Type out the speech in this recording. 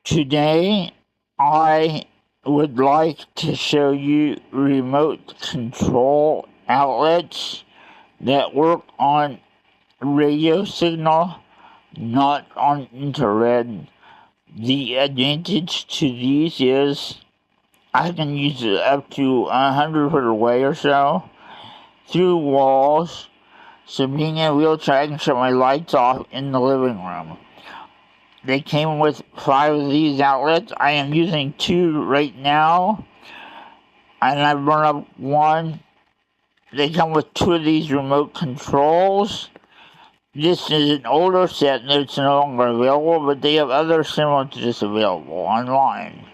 Today, I would like to show you remote control outlets that work on radio signal, not on infrared. The advantage to these is I can use it up to 100 feet away or so through walls. So being in a wheelchair, I can shut my lights off in the living room. They came with 5 of these outlets. I am using 2 right now, and I've burned up 1. They come with 2 of these remote controls. This is an older set that's no longer available, but they have other similar to this available online.